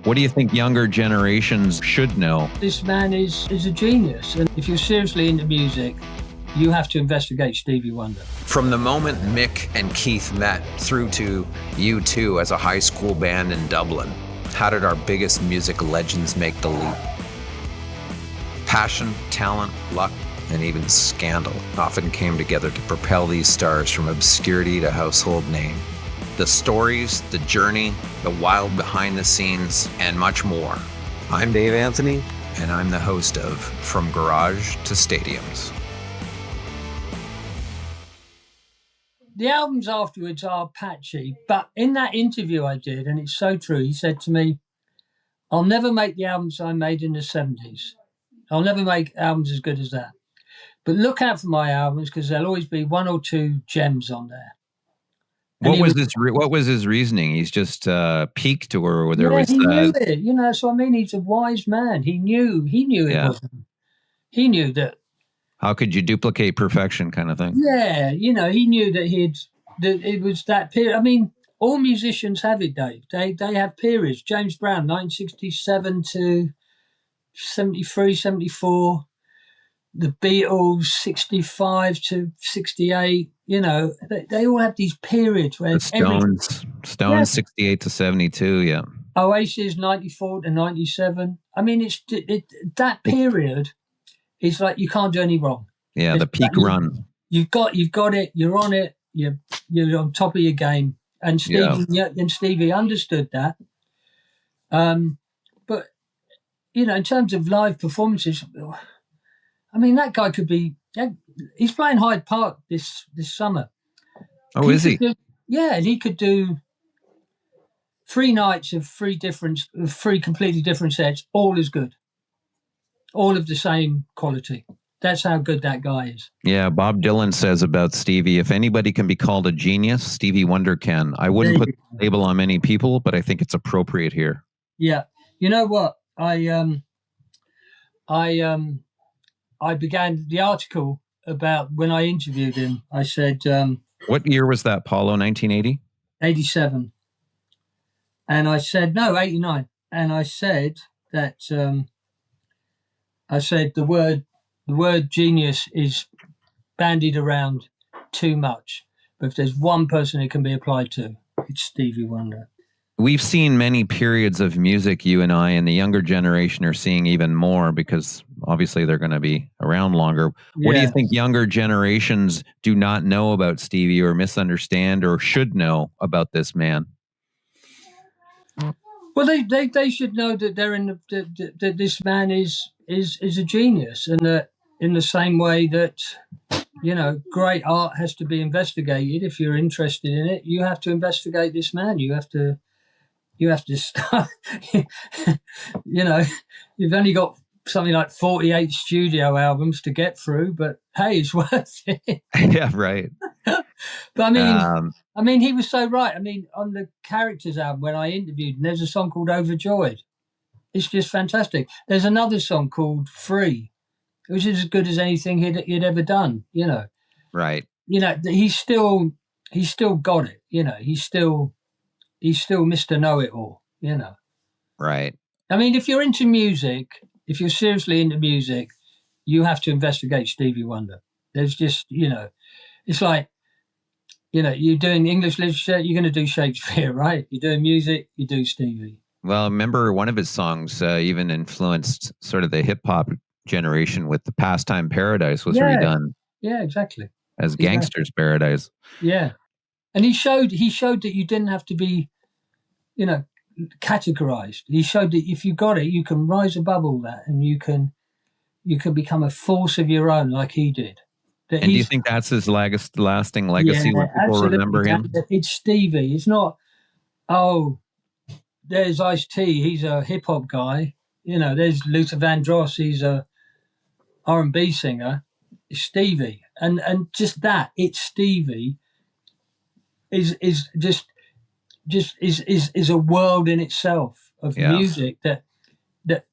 What do you think younger generations should know? This man is a genius. And if you're seriously into music, you have to investigate Stevie Wonder. From the moment Mick and Keith met through to U2 as a high school band in Dublin, how did our biggest music legends make the leap? Passion, talent, luck, and even scandal often came together to propel these stars from obscurity to household name. The stories, the journey, the wild behind the scenes, and much more. I'm Dave Anthony, and I'm the host of From Garage to Stadiums. The albums afterwards are patchy, but in that interview I did, and it's so true, he said to me, I'll never make the albums I made in the 70s. I'll never make albums as good as that. But look out for my albums because there'll always be one or two gems on there. What was his reasoning? He's just peaked, or there was? He knew it. You know, so I mean, he's a wise man. He knew it wasn't. He knew that. How could you duplicate perfection, kind of thing? Yeah, you know, he knew that it was that period. I mean, all musicians have it, Dave. They have periods. James Brown, 1967 to 73, 74. The Beatles, 65 to 68, you know, they all have these periods where... The Stones 68 to 72, yeah. Oasis, 94 to 97. I mean, that period is like you can't do any wrong. Yeah, the peak run. You've got it, you're on it, you're on top of your game. And Stevie understood that. But, you know, in terms of live performances... I mean, that guy could be... He's playing Hyde Park this summer. Oh, is he? Yeah, and he could do 3 nights of 3 completely different sets, all as good. All of the same quality. That's how good that guy is. Yeah, Bob Dylan says about Stevie, if anybody can be called a genius, Stevie Wonder can. I wouldn't put the label on many people, but I think it's appropriate here. Yeah. You know what? I began the article about when I interviewed him. I said... what year was that, Paolo? 1980? 87. And I said, no, 89. And I said that... the word genius is bandied around too much. But if there's one person it can be applied to, it's Stevie Wonder. We've seen many periods of music, you and I, and the younger generation are seeing even more because obviously they're going to be around longer. What do you think younger generations do not know about Stevie or misunderstand or should know about this man? Well, they should know that that this man is a genius, and that in the same way that, you know, great art has to be investigated. If you're interested in it, you have to investigate this man. You have to start, you know, you've only got something like 48 studio albums to get through, but hey, it's worth it. Yeah, right. But I mean, he was so right. I mean, on the Characters album, when I interviewed him, there's a song called Overjoyed. It's just fantastic. There's another song called Free, which is as good as anything he'd ever done, you know. Right. You know, he's still got it, you know. He's still Mr. Know-It-All, you know. Right. I mean, if you're into music, if you're seriously into music, you have to investigate Stevie Wonder. There's just, you know, it's like, you know, you're doing English literature, you're going to do Shakespeare, right? You're doing music, you do Stevie. Well, I remember one of his songs even influenced sort of the hip-hop generation with the Pastime Paradise was redone. Yeah, exactly. As Gangster's Paradise. Yeah. And he showed that you didn't have to be, you know, categorized. He showed that if you got it, you can rise above all that, and you can become a force of your own, like he did. And do you think that's his lasting legacy when people remember him? It's Stevie. It's not, oh, there's Ice-T, he's a hip hop guy. You know, there's Luther Vandross, he's a R&B singer. It's Stevie, and just that, it's Stevie. Is a world in itself of music that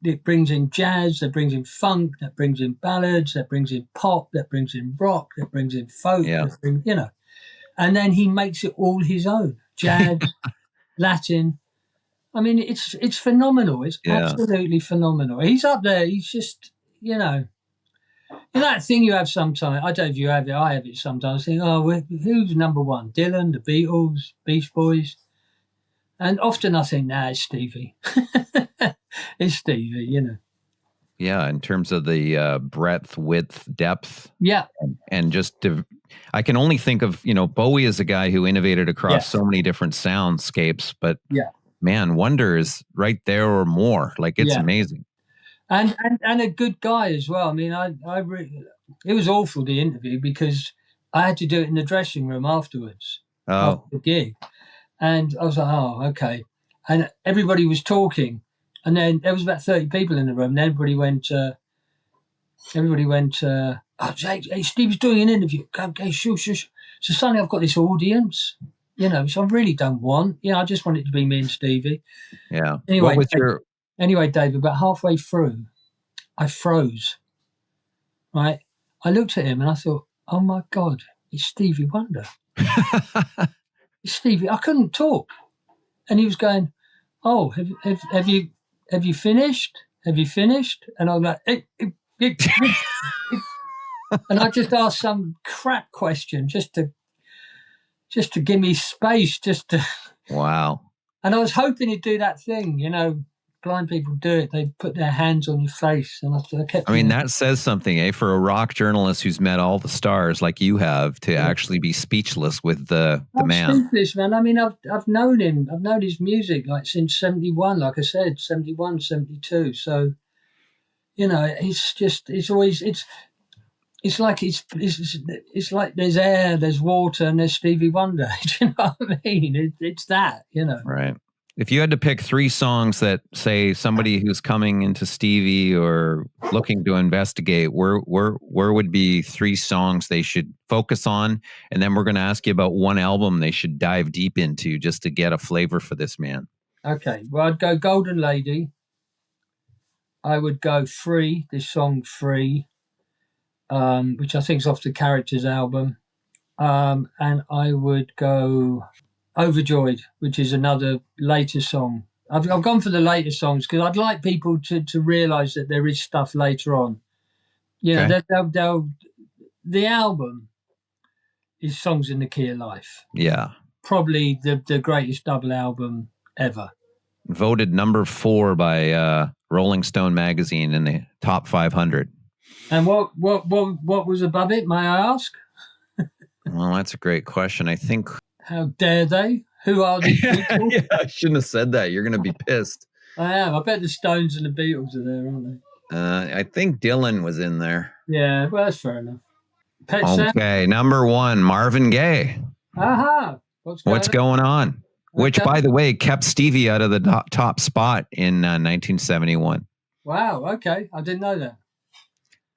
it brings in jazz, that brings in funk, that brings in ballads, that brings in pop, that brings in rock, that brings in folk, you know, and then he makes it all his own. Jazz, Latin. I mean, it's phenomenal. It's absolutely phenomenal. He's up there. He's just, you know that thing you have sometimes. I don't know if you have it. I have it sometimes. Think, oh, who's number one? Dylan, the Beatles, Beach Boys, and often I think, nah, it's Stevie. It's Stevie, you know. Yeah, in terms of the breadth, width, depth. Yeah. And just I can only think of, Bowie is a guy who innovated across so many different soundscapes, but man, Wonder is right there or more. Like, it's amazing. And a good guy as well. I mean, it was awful, the interview, because I had to do it in the dressing room afterwards, after the gig. And I was like, oh, okay. And everybody was talking. And then there was about 30 people in the room. And everybody went, oh, hey, Steve's doing an interview. Okay, shush. So suddenly I've got this audience, so I really don't want, I just want it to be me and Stevie. Yeah. Anyway, David, about halfway through, I froze, right? I looked at him and I thought, oh my God, it's Stevie Wonder. It's Stevie. I couldn't talk. And he was going, oh, have you finished? Have you finished? And I'm like, and I just asked some crap question just to give me space, Wow. And I was hoping he'd do that thing, blind people do it. They put their hands on your face. And I mean, that says something, for a rock journalist who's met all the stars like you have, to actually be speechless with the man. Speechless, man. I mean, I've known him. I've known his music since 71, like I said, 71, 72. So, it's like there's air, there's water, and there's Stevie Wonder. Do you know what I mean? It's that, Right. If you had to pick 3 songs that, say, somebody who's coming into Stevie or looking to investigate, where would be 3 songs they should focus on? And then we're going to ask you about one album they should dive deep into just to get a flavor for this man. Okay. Well, I'd go Golden Lady. I would go Free, this song Free, which I think is off the Characters album. And I would go Overjoyed, which is another later song. I've gone for the later songs because I'd like people to realise that there is stuff later on. The album is Songs in the Key of Life. Yeah. Probably the greatest double album ever. Voted number 4 by Rolling Stone magazine in the top 500. And what was above it, may I ask? Well, that's a great question. I think... How dare they? Who are these people? Yeah, I shouldn't have said that. You're going to be pissed. I am. I bet the Stones and the Beatles are there, aren't they? I think Dylan was in there. Yeah, well, that's fair enough. Okay, number 1, Marvin Gaye. Aha. What's going on? Okay. Which, by the way, kept Stevie out of the top spot in 1971. Wow, okay. I didn't know that.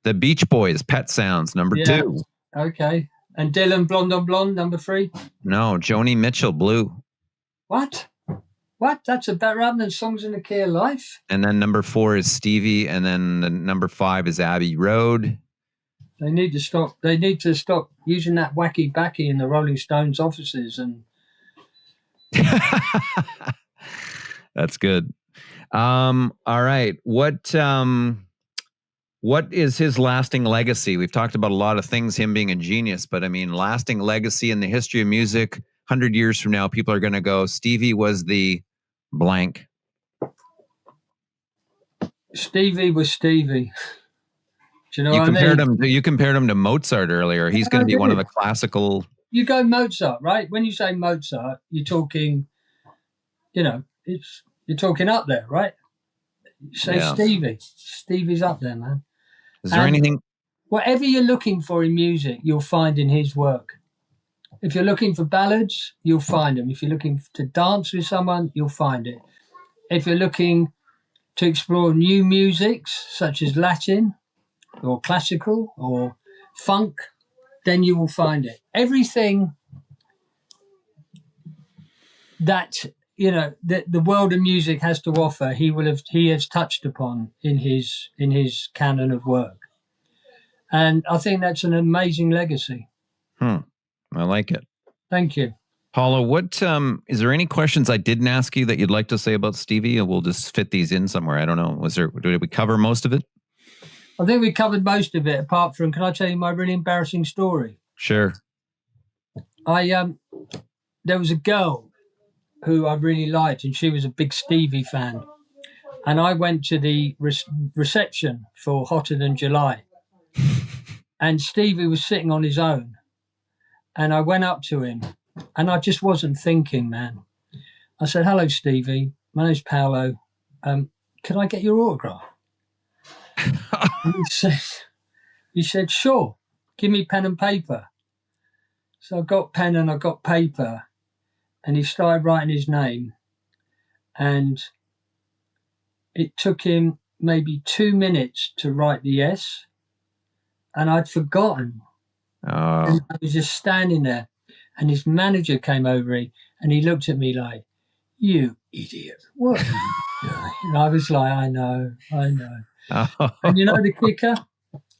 The Beach Boys, Pet Sounds, number 2. Okay. And Dylan, Blonde on Blonde, number 3? No, Joni Mitchell, Blue. What? That's a better album than Songs in the Key of Life? And then number 4 is Stevie, and then the number 5 is Abbey Road. They need to stop using that wacky backy in the Rolling Stones offices. And that's good. All right. What is his lasting legacy? We've talked about a lot of things, him being a genius, but I mean, lasting legacy in the history of music. 100 years from now, people are going to go, Stevie was the blank. Stevie was Stevie. Do you know You compared him to Mozart earlier. He's going to be one of the classical. You go Mozart, right? When you say Mozart, you're talking, you're talking up there, right? You say Stevie. Stevie's up there, man. Is there anything? Whatever you're looking for in music, you'll find in his work. If you're looking for ballads, you'll find them. If you're looking to dance with someone, you'll find it. If you're looking to explore new musics, such as Latin or classical or funk, then you will find it. Everything that the world of music has to offer, he has touched upon in his canon of work. And I think that's an amazing legacy. I like it. Thank you. Paolo, what is there any questions I didn't ask you that you'd like to say about Stevie? And we'll just fit these in somewhere. I don't know. Did we cover most of it? I think we covered most of it, apart from, can I tell you my really embarrassing story? Sure. There was a girl who I really liked, and she was a big Stevie fan. And I went to the reception for Hotter Than July. And Stevie was sitting on his own. And I went up to him, and I just wasn't thinking, man. I said, "Hello, Stevie. My name's Paolo. Can I get your autograph?" And he said, "Sure. Give me pen and paper." So I got pen and I got paper, and he started writing his name. And it took him maybe 2 minutes to write the S, and I'd forgotten. Oh. And I was just standing there, and his manager came over and he looked at me like, "You idiot, what are you doing?" And I was like, I know. Oh. And you know the kicker?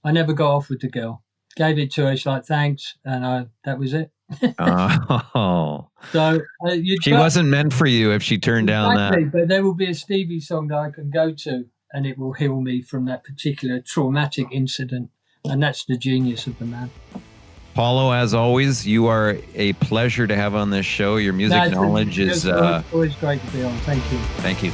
I never got off with the girl. Gave it to her, she's like, "Thanks," and that was it. Oh. So she wasn't meant for you if she turned down that. But there will be a Stevie song that I can go to, and it will heal me from that particular traumatic incident, and that's the genius of the man. Paolo, as always, you are a pleasure to have on this show. Your music knowledge is always great to be on. Thank you. Thank you.